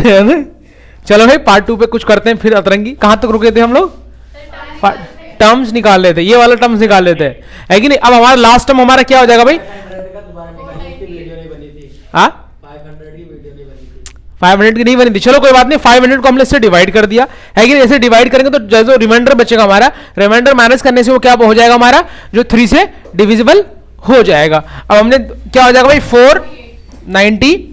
है ना? चलो भाई पार्ट 2 पे कुछ करते हैं फिर अतरंगी। कहाँ तक रुके थे हम लोग? टर्म्स निकाल लेते, ये वाला टर्म्स निकाल लेते हैं, है कि नहीं? अब हमारा लास्ट टर्म हमारा क्या हो जाएगा भाई? 500 की नहीं बनी थी, चलो कोई बात नहीं, 500 को हमने इससे डिवाइड कर दिया, है कि नहीं? ऐसे डिवाइड करेंगे तो जैसे रिमाइंडर बचेगा हमारा, रिमाइंडर माइनस करने से वो क्या हो जाएगा हमारा, जो 3 से डिविजिबल हो जाएगा। अब हमने क्या हो जाएगा भाई? 498,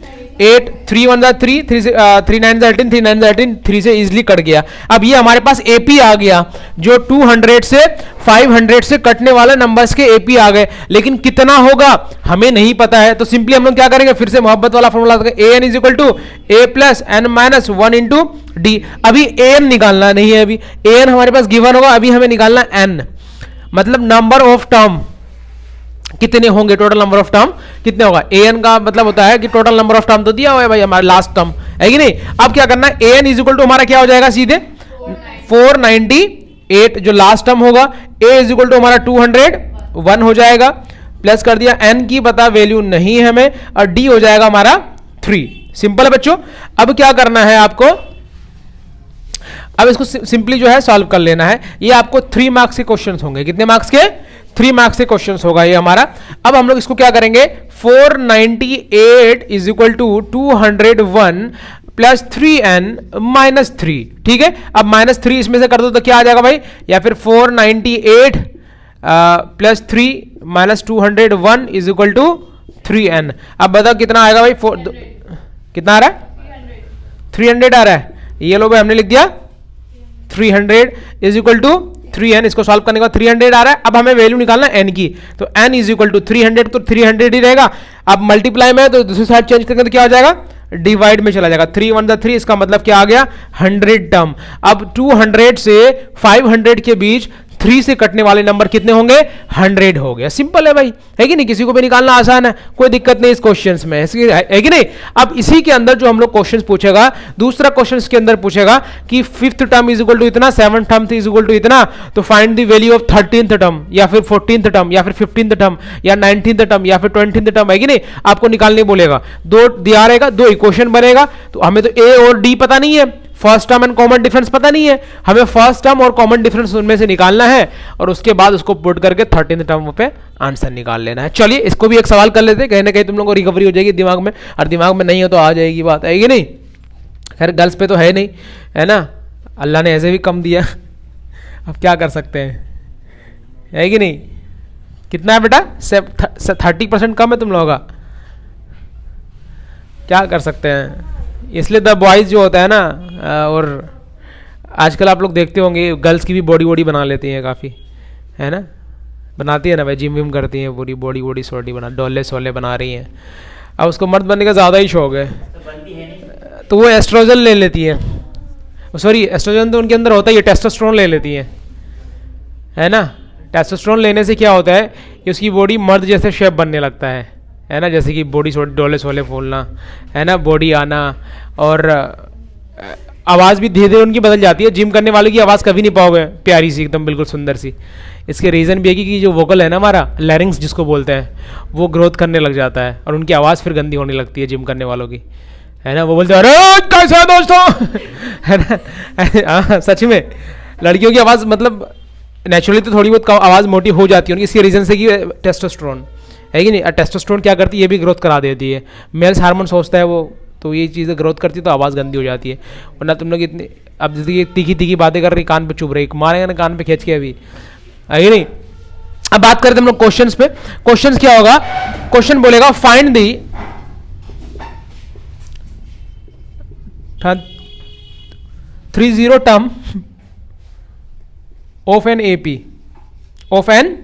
3 1 3, 3 से 3 9 18, 3 9 18, 3 से इजिली कट गया। अब ये हमारे पास एपी आ गया, जो 200 से 500 से कटने वाले नंबर्स के एपी आ गए, लेकिन कितना होगा हमें नहीं पता है, तो सिंपली हम लोग क्या करेंगे, फिर से मोहब्बत वाला formula A N is equal to A plus N minus 1 into D. अभी ए एन निकालना नहीं है, अभी ए एन हमारे पास गिवन होगा, अभी हमें निकालना एन, मतलब नंबर ऑफ टर्म कितने होंगे, टोटल नंबर ऑफ टर्म कितने होगा। ए एन का मतलब होता है कि टोटल नंबर ऑफ टर्म तो दिया हुआ है भाई हमारा लास्ट टर्म, है कि नहीं? अब क्या करना है, ए एन इज इक्वल टू हमारा क्या हो जाएगा सीधे 498 जो लास्ट टर्म होगा, ए इज इक्वल टू हमारा 201 हो जाएगा, प्लस कर दिया एन की पता वैल्यू नहीं है हमें, और डी हो जाएगा हमारा 3। सिंपल है बच्चों। अब क्या करना है आपको, अब इसको सिंपली जो है सॉल्व कर लेना है। ये आपको 3 मार्क्स के क्वेश्चंस होंगे, कितने मार्क्स के? 3 मार्क्स के क्वेश्चंस होगा ये हमारा। अब हम लोग इसको क्या करेंगे, 498 is equal to 201 plus 3n minus 3, ठीक है? अब माइनस 3 इसमें से कर दो तो क्या आ जाएगा भाई, या फिर 498 plus 3 minus 201 is equal to 3n। अब बताओ कितना आएगा भाई, कितना आ रहा है? 300 आ रहा है। ये लो भाई हमने लिख दिया 300 इज इक्वल टू 3n। इसको सॉल्व करने के बाद 300 आ रहा है। अब हमें वैल्यू निकालना है n की, तो n इज इक्वल टू 300, तो 300 ही रहेगा। अब मल्टीप्लाई में तो दूसरी साइड चेंज करेंगे तो क्या हो जाएगा, डिवाइड में चला जाएगा। 3 1 3, इसका मतलब क्या आ गया, 100 टर्म। अब 200 से 500 के बीच 3 से कटने वाले नंबर कितने होंगे, 100 हो गया। सिंपल है भाई, है कि नहीं? किसी को भी निकालना आसान है, कोई दिक्कत नहीं इस क्वेश्चंस में, है कि नहीं? अब इसी के अंदर जो हम लोग क्वेश्चंस पूछेगा, दूसरा क्वेश्चंस के अंदर पूछेगा कि 5th term is equal to इतना, 7th term is equal to इतना, तो find the value of 13th term या फिर 14th टर्म या फिर 15th टर्म या 19th टर्म या फिर 20th टर्म, है कि नहीं? आपको निकालने बोलेगा, 2 दिया रहेगा, 2 इक्वेशन बनेगा, तो हमें तो ए और डी पता नहीं है, first term and common difference पता नहीं है, हमें फर्स्ट टर्म और कॉमन डिफरेंस उनमें से निकालना है, और उसके बाद उसको पुट करके 13th टर्म पे आंसर निकाल लेना है। चलिए इसको भी एक सवाल कर लेते हैं, कहीं ना कहीं तुम लोगों को रिकवरी हो जाएगी दिमाग में, और दिमाग में नहीं हो तो आ जाएगी बात, है कि नहीं? खैर गर्ल्स पे तो है नहीं, है ना? अल्लाह ने ऐसे भी कम दिया, अब क्या कर सकते हैं, है कि नहीं? कितना है बेटा, 30% कम है तुम लोगों का, क्या कर सकते हैं? इसलिए द बॉयज़ जो होता है ना, और आजकल आप लोग देखते होंगे गर्ल्स की भी बॉडी वॉडी बना लेती हैं काफ़ी, है ना? बनाती है ना भाई, जिम विम करती हैं, पूरी बॉडी वॉडी सोडी बना, डोले सोले बना रही हैं। अब उसको मर्द बनने का ज़्यादा ही शौक है, तो वो एस्ट्रोजन ले लेती है, सॉरी एस्ट्रोजन तो उनके अंदर होता ही है, टेस्टोस्टेरोन ले लेती हैं, है ना? टेस्टोस्टेरोन लेने से क्या होता है कि उसकी बॉडी मर्द जैसे शेप बनने लगता है ना? जैसे कि बॉडी डोले सोले फूलना, है ना? बॉडी आना, और आवाज़ भी धीरे धीरे उनकी बदल जाती है। जिम करने वाले की आवाज़ कभी नहीं पाओगे प्यारी सी, एकदम बिल्कुल सुंदर सी। इसके रीज़न भी है कि जो वोकल है ना हमारा, लैरिंग्स जिसको बोलते हैं, वो ग्रोथ करने लग जाता है, और उनकी आवाज़ फिर गंदी होने लगती है जिम करने वालों की, है ना? वो बोलते हैं अरे कैसे है दोस्तों, है ना? हाँ सच में लड़कियों की आवाज़ मतलब नेचुरली तो थोड़ी बहुत आवाज़ मोटी हो जाती है उनकी, इसके रीज़न से कि टेस्टोस्टेरोन, है कि नहीं? टेस्टोस्टेरोन क्या करती है, ये भी ग्रोथ करा देती है। मेल्स हार्मोन सोचता है वो, तो ये चीज़ें ग्रोथ करती है तो आवाज़ गंदी हो जाती है। वरना तुम लोग इतनी, अब जैसे ये तीखी तीखी बातें कर रही, कान पे चुभ रही, मारेंगे ना कान पे खींच के अभी, है कि नहीं? अब बात करते हैं हम लोग क्वेश्चंस पे। क्वेश्चंस क्या होगा, क्वेश्चन बोलेगा find the 30 term of N AP, of an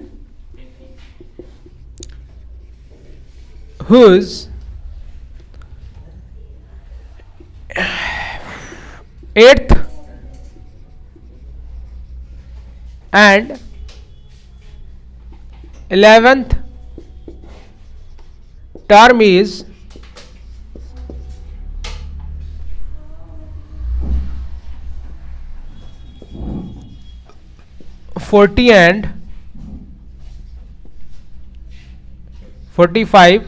whose 8th and 11th term is 40 and 45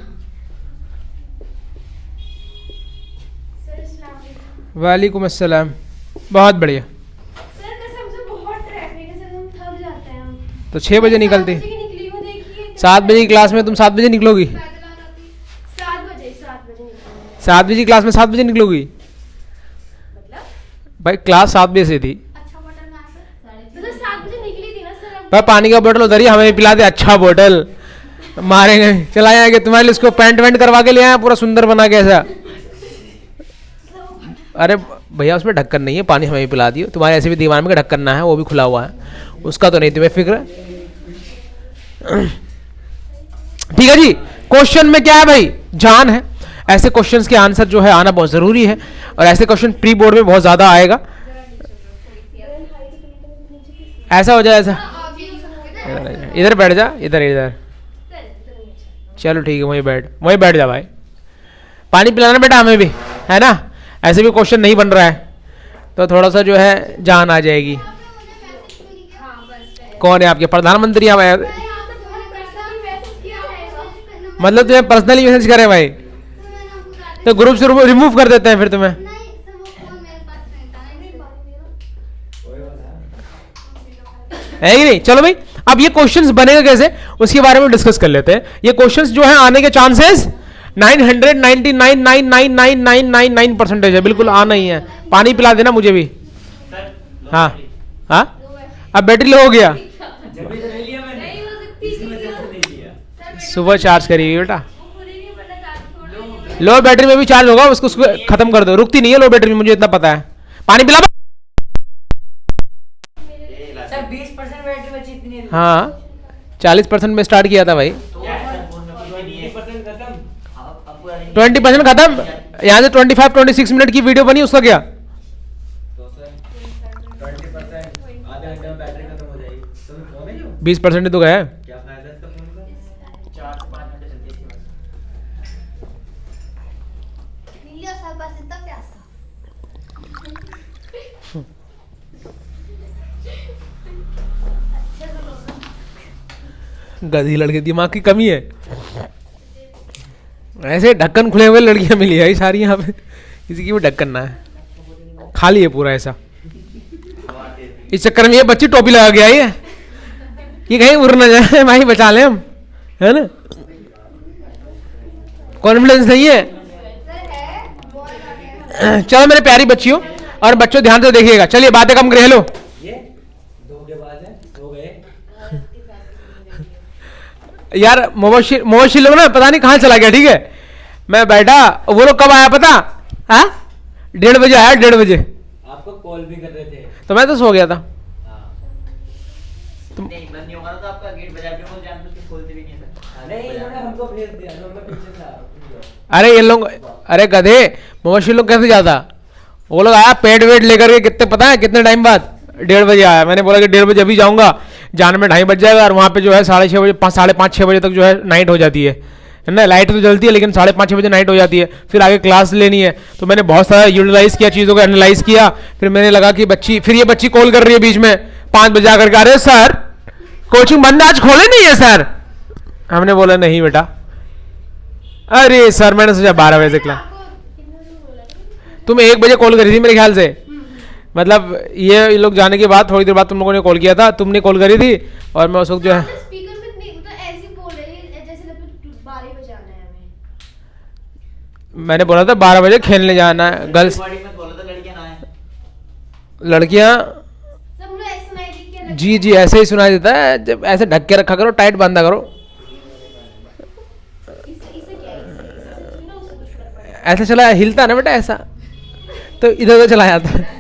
वालेकुम अस्सलाम। बहुत बढ़िया। सर कसम से बहुत ट्रैफिक है सर, हम थक जाते हैं हम। तो 6 बजे निकलती। 7 बजे की निकली हूँ, देखिए 7 बजे की क्लास में तुम 7 बजे निकलोगी? 7 बजे निकली। 7 बजे की क्लास में 7 बजे निकलोगी? मतलब भाई क्लास 7 बजे से थी। अच्छा बोतल में आकर मतलब 7 बजे निकली थी ना सर। अब भाई पानी का बोतल उधर ही हमें पिला दे, अच्छा बोतल मारेंगे। चला आएंगे तुम्हारे लिए, इसको पैंट वैंट करवा के ले आया पूरा सुंदर बना के ऐसा। अरे भैया उसमें ढक्कन नहीं है, पानी हमें ही पिला दियो। तुम्हारे ऐसे भी दीवार में ढक्कन ना है, वो भी खुला हुआ है, उसका तो नहीं तुम्हें फिक्र। ठीक है जी। क्वेश्चन में क्या है भाई? जान है। ऐसे क्वेश्चंस के आंसर जो है आना बहुत जरूरी है, और ऐसे क्वेश्चन प्री बोर्ड में बहुत ज्यादा आएगा। ऐसा हो जाए, ऐसा इधर बैठ जा, इधर इधर। चलो ठीक है, वहीं बैठ जा भाई। पानी पिलाना बेटा हमें भी, है ना? ऐसे भी क्वेश्चन नहीं बन रहा है तो थोड़ा सा जो है जान आ जाएगी। कौन है आपके प्रधानमंत्री? हम मतलब तुम्हें पर्सनली मैसेज करे भाई, तो ग्रुप से रिमूव कर देते हैं फिर तुम्हें। है कि नहीं? चलो भाई, अब ये क्वेश्चंस बनेगा कैसे उसके बारे में डिस्कस कर लेते हैं। ये क्वेश्चंस जो है आने के चांसेस 999,999,999% है, बिल्कुल आना ही है। पानी पिला देना मुझे भी। हाँ हाँ, अब बैटरी लो हो गया, सुबह चार्ज करिए बेटा। लो बैटरी में भी चार्ज होगा, उसको खत्म कर दो, रुकती नहीं है लो बैटरी में, मुझे इतना पता है। पानी पिला। सर 20% बैटरी बची इतनी है। हाँ 40% में स्टार्ट किया था भाई। 20% खत्म। यहाँ से 25-26 मिनट की वीडियो बनी, उसका क्या? 20% ही तो गया है। गधी लड़के, दिमाग की कमी है। ऐसे ढक्कन खुले हुए लड़कियां मिली है सारी यहाँ पे, किसी की भी ढक्कन ना है, खाली है पूरा ऐसा। इस चक्कर में ये बच्ची टोपी लगा के आई है, ये कहीं उड़ ना जाए भाई, बचा ले हम, है ना? कॉन्फिडेंस नहीं है। चलो मेरे प्यारी बच्चियों और बच्चों, ध्यान से देखिएगा। चलिए बातें कम करे। हेलो यार, मोबाइल लोग ना पता नहीं कहाँ चला गया। ठीक है, मैं बैठा, वो लोग कब आया पता? हाँ 1:30 बजे आया, 1:30 बजे। आपको कॉल भी कर रहे थे तो मैं तो सो गया था। नहीं बंद नहीं होगा तो आपका गेट बजा के वो जान के खोलते भी नहीं सर। नहीं, इन्होंने हमको भेज दिया, मैं पीछे से आ रहा हूं। अरे ये लोग, अरे गधे, मोबाइल लोग कैसे जाता? वो लोग आया पेट वेट लेकर के, कितने पता है कितने टाइम बाद? 1:30 बजे आया। मैंने बोला कि 1:30 बजे अभी जाऊंगा, जाने में 2:30 बज जाएगा, और वहाँ पे जो है 6:30 बजे, 5:30-6 बजे तक जो है नाइट हो जाती है ना? लाइट तो जलती है लेकिन 5:30-6 बजे नाइट हो जाती है। फिर आगे क्लास लेनी है, तो मैंने बहुत सारा यूटिलाइज किया, चीज़ों को एनालाइज किया। फिर मैंने लगा कि फिर ये बच्ची कॉल कर रही है बीच में 5 बजे आकर के, अरे सर कोचिंग बंद आज खोले नहीं है सर। हमने बोला नहीं बेटा। अरे सर मैंने सोचा 12 बजे से क्लास, तुम 1 बजे कॉल करी थी मेरे ख्याल से, मतलब ये लोग जाने के बाद थोड़ी देर बाद तुम लोगों ने कॉल किया था, तुमने कॉल करी थी, और मैं उस वक्त जो है स्पीकर में नहीं, मतलब ऐसे ही बोल रही है जैसे लगभग 12 बजे आना है हमें। मैंने बोला था 12 बजे खेलने जाना है। गर्ल्स बॉडी में बोला था लड़कियां ना आए। लड़कियां, सब मुझे ऐसे सुनाई दी कि जी जी ऐसे ही सुनाई देता है, जब ऐसे ढक के रखा करो, टाइट बांधा करो। इसे क्या है, इसे ना उसको कुछ फर्क पड़ेगा। ऐसे चला हिलता ना बेटा ऐसा, तो इधर उधर चला जाता है।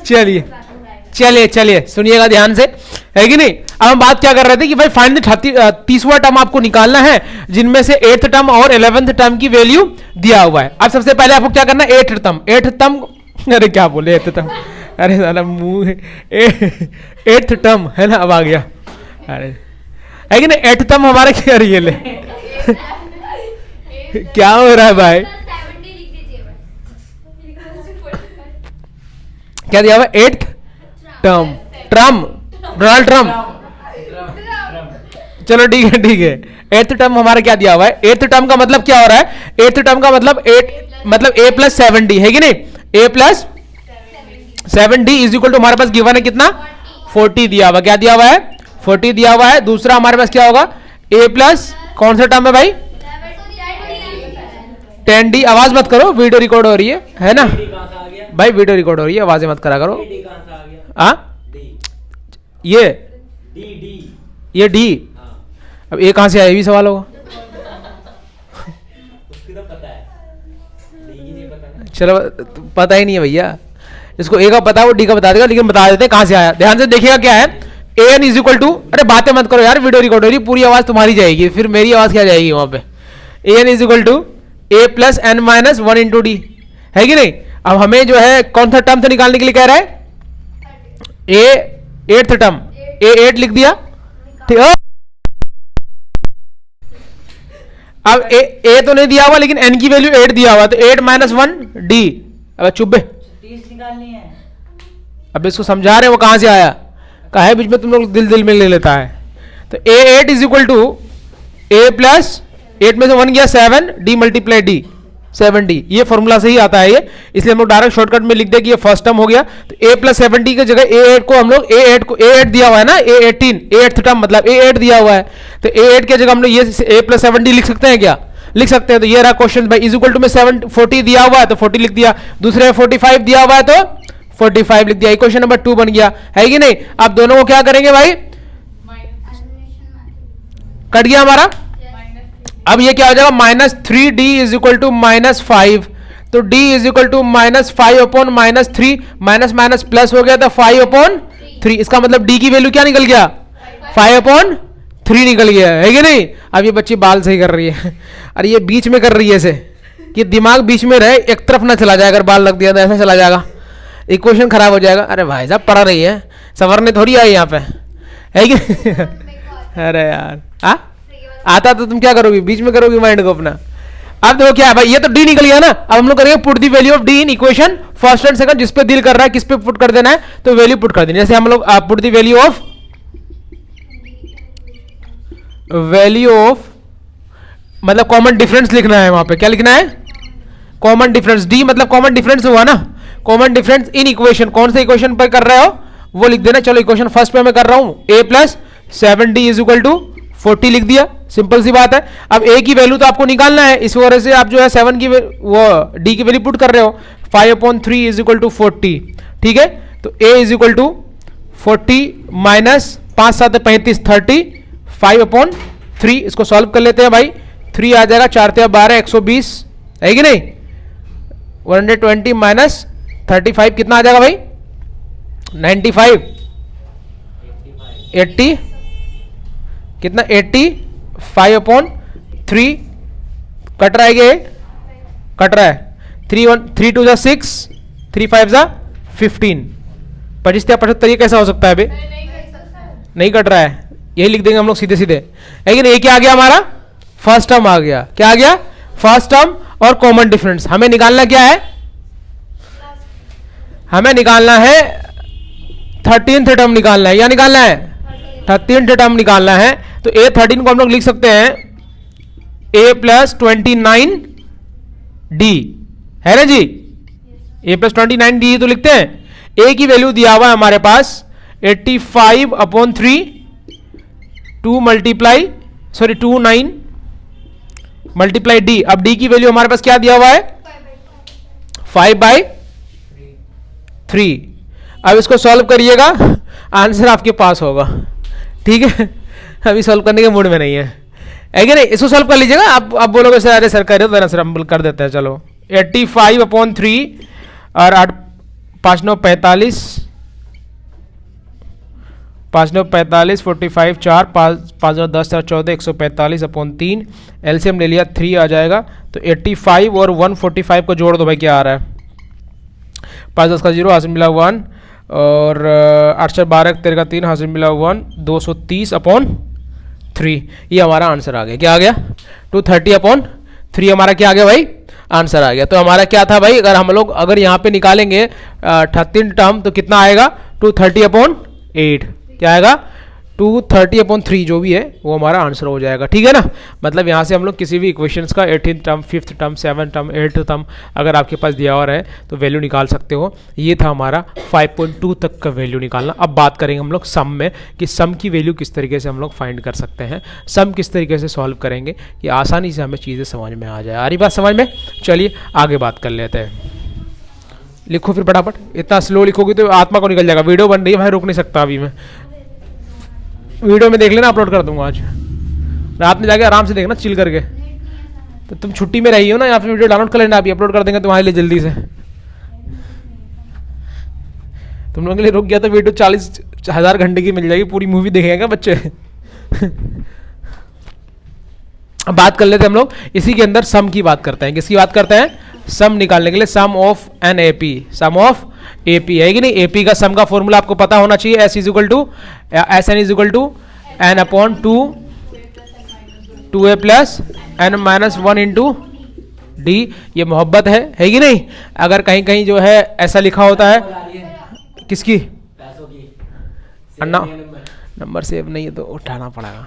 चलिए चलिए चलिए सुनिएगा ध्यान से, है कि नहीं? अब हम बात क्या कर रहे थे कि भाई फाइंड द 30वां टर्म आपको निकालना है, जिनमें से 8th टर्म और 11th टर्म की वैल्यू दिया हुआ है। अब सबसे पहले आपको क्या करना है? 8th टर्म, अरे क्या बोले 8th टर्म, अरे साला मुंह, 8th टर्म है ना, अब आ गया। अरे है कि नहीं? 8th टर्म हमारा क्या रियल है? क्या हो रहा है भाई? 70 लिख दीजिए बस। क्या दिया हुआ? 8th term, Donald Trump. चलो ठीक है ठीक है। एट्थ टर्म हमारा क्या दिया हुआ है? एट्थ टर्म का मतलब क्या हो रहा है? एट्थ टर्म का मतलब ए प्लस 7d है कि नहीं? A plus 7d is equal to हमारे पास गिवन है कितना? 40 दिया हुआ। क्या दिया हुआ है? 40 दिया हुआ है। दूसरा हमारे पास क्या होगा? ए प्लस कौन सा टर्म है भाई? 10d। आवाज मत करो, वीडियो रिकॉर्ड हो रही है ना डी कहाँ से आ गया? भाई? वीडियो रिकॉर्ड हो रही है, आवाजें मत करा करो। डी कहाँ से आ गया? हाँ डी ये डी ये डी। हाँ, अब ए कहां से आया, ये भी सवाल होगा। उसकी तो पता है, डी की नहीं पता ना। चलो पता ही नहीं है भैया, इसको ए का पता है वो डी का बता देगा, लेकिन बता देते हैं कहां से आया। ध्यान से देखिएगा क्या है। ए एन इज इक्वल टू, अरे बातें मत करो यार, वीडियो रिकॉर्ड हो रही है, पूरी आवाज तुम्हारी जाएगी, फिर मेरी आवाज क्या जाएगी वहां पे। A N is equal to A plus N minus 1 into D, है कि नहीं? अब हमें जो है कौन सा टर्म से निकालने के लिए कह रहा है? ए एट्थ टर्म, ए 8 लिख दिया, ठीक है। अब ए तो नहीं दिया हुआ, लेकिन एन की वैल्यू 8 दिया हुआ, तो 8 माइनस 1 डी। अब चुप्पे, 30 निकालनी है। अब इसको समझा रहे वो कहां से आया, कहा है बीच में तुम लोग दिल दिल में ले लेता है। तो A 8 is equal to A plus 8 में से 1 गया 7 डी मल्टीप्लाई डी 7d। ये फॉर्मूला से ही आता है ये, इसलिए हम लोग डायरेक्ट शॉर्टकट में लिख दे कि ये फर्स्ट टर्म हो गया। तो a प्लस 7d की जगह a8 को हम लोग a8 दिया हुआ है ना, a18 8th टर्म मतलब a8 दिया हुआ है, तो a8 की जगह हम लोग ये a प्लस 7d लिख सकते हैं क्या? लिख सकते हैं। तो ये रहा क्वेश्चन भाई, इज इक्वल टू में 40 दिया हुआ है तो 40 लिख दिया, दूसरे में 45 दिया हुआ है तो 45 लिख दिया। क्वेश्चन नंबर 2 बन गया, है कि नहीं? अब दोनों को क्या करेंगे भाई? कट गया हमारा। अब ये क्या हो जाएगा? Minus 3d is equal to minus 5, तो d is equal to minus 5 upon minus 3, minus minus plus हो गया, तो 5 अपॉन 3। इसका मतलब d की वैल्यू क्या निकल गया? 5 अपॉन 3 निकल गया, है कि नहीं? अब ये बच्ची बाल सही कर रही है, अरे ये बीच में कर रही है ऐसे कि दिमाग बीच में रहे, एक तरफ ना चला जाए, अगर बाल लग दिया तो ऐसा चला जाएगा, इक्वेशन खराब हो जाएगा। अरे भाई साहब पढ़ा रही है, सवरने थोड़ी आई यहाँ पे, है कि? अरे यार आता तो तुम क्या करोगी, बीच में करोगी माइंड को अपना। अब देखो क्या है भाई, ये तो डी निकल गया ना। अब हम लोग करेंगे put the value of D in equation first and second, जिस पे दिल कर रहा है किस पे पुट कर देना है, तो वैल्यू पुट कर देनी। जैसे हम लोग पुट दी वैल्यू ऑफ मतलब कॉमन डिफरेंस लिखना है, वहां पे क्या लिखना है? Common difference. डी मतलब कॉमन डिफरेंस हुआ ना, कॉमन डिफरेंस इन इक्वेशन, कौन से इक्वेशन पर कर रहे हो वो लिख देना। चलो इक्वेशन फर्स्ट पे मैं कर रहा हूं, a plus 7d is equal to 40 लिख दिया, सिंपल सी बात है। अब a की वैल्यू तो आपको निकालना है, इस वजह से आप जो है 7 की वो d की वैल्यू पुट कर रहे हो। 5 अपॉन 3 इज इक्वल टू 40, ठीक है। तो a is equal to 40 minus 5 7 35 30, 5 upon 3, इसको सॉल्व कर लेते हैं भाई। 3 आ जाएगा, 4 3 12 120, है कि नहीं? 120 माइनस 35 कितना आ जाएगा भाई? 95 80 कितना? 85 अपॉन 3 कट रहा है, ये कट रहा है। 3 2 6, 3 5 15, 25 या 75, ये कैसा हो सकता है अभी? नहीं कट रहा है, यही लिख देंगे हम लोग सीधे सीधे, है कि नहीं? ये क्या आ गया हमारा? फर्स्ट टर्म आ गया। क्या आ गया? फर्स्ट टर्म और कॉमन डिफरेंस। हमें निकालना क्या है? हमें निकालना है 13th टर्म निकालना है, या निकालना है 13th टर्म निकालना है। तो a13 को हम लोग लिख सकते हैं a प्लस 29d, है ना जी? a प्लस 29d तो लिखते हैं। a की वैल्यू दिया हुआ है हमारे पास 85 अपॉन 3, 2 9 मल्टीप्लाई d। अब d की वैल्यू हमारे पास क्या दिया हुआ है? 5/3। अब इसको सॉल्व करिएगा, आंसर आपके पास होगा, ठीक है। अभी सॉल्व करने के मूड में नहीं है कि नहीं? इसको सॉल्व कर लीजिएगा। आप बोलोगे सर अरे सर कर रहे हो, सर हम कर देते हैं। चलो 85 अपॉन 3 और 8 5 9 45, 5 9 45, 45 4 5 9 10 14 145 अपॉन 3, एलसीएम ले लिया 3 आ जाएगा। तो 85 और 145 को जोड़ दो भाई, क्या आ रहा है? 5 10 का 0, हाथ से मिला 1, और 8 4 12 13 का 3, हाथ से मिला 1, 230 अपॉन 3, ये हमारा आंसर आ गया। क्या आ गया? 230 अपॉन 3 हमारा क्या आ गया भाई? आंसर आ गया। तो हमारा क्या था भाई, अगर हम लोग अगर यहाँ पे निकालेंगे 13 टर्म तो कितना आएगा? 230 अपॉन 8, क्या आएगा? 230/3 जो भी है वो हमारा आंसर हो जाएगा, ठीक है ना। मतलब यहाँ से हम लोग किसी भी इक्वेशंस का 18th term, 5th term, 7th term, 8th term अगर आपके पास दिया हुआ है तो वैल्यू निकाल सकते हो। ये था हमारा 5.2 तक का वैल्यू निकालना। अब बात करेंगे हम लोग सम में कि सम की वैल्यू किस तरीके से हम लोग फाइंड कर सकते हैं, सम किस तरीके से सॉल्व करेंगे कि आसानी से हमें चीज़ें समझ में आ जाए। आ रही बात समझ में? चलिए आगे बात कर लेते हैं। लिखो फिर फटाफट, इतना स्लो लिखोगे तो आत्मा को निकल जाएगा। वीडियो बन रही है भाई, रोक नहीं सकता अभी मैं। वीडियो में देख लेना, अपलोड कर दूंगा आज रात में, जाके आराम से देखना चिल करके। तो तुम छुट्टी में रही हो ना, या फिर वीडियो डाउनलोड कर लेना, अभी अपलोड कर देंगे तुम्हारे लिए जल्दी से। तुम लोगों के लिए रुक गया तो वीडियो 40,000 घंटे की मिल जाएगी, पूरी मूवी देखेंगे बच्चे। अब बात कर लेते हैं हम लोग इसी के अंदर सम की बात करते हैं। किसकी बात करते हैं? सम निकालने के लिए sum of N AP, sum of AP है कि नहीं। एपी का सम का फॉर्मूला आपको पता होना चाहिए, S is equal to S N is equal to N upon 2a plus N minus 1 into D. ये मोहब्बत है कि नहीं। अगर कहीं कहीं जो है ऐसा लिखा होता है, किसकी पैसों की अन्ना नंबर सेव नहीं है तो उठाना पड़ेगा।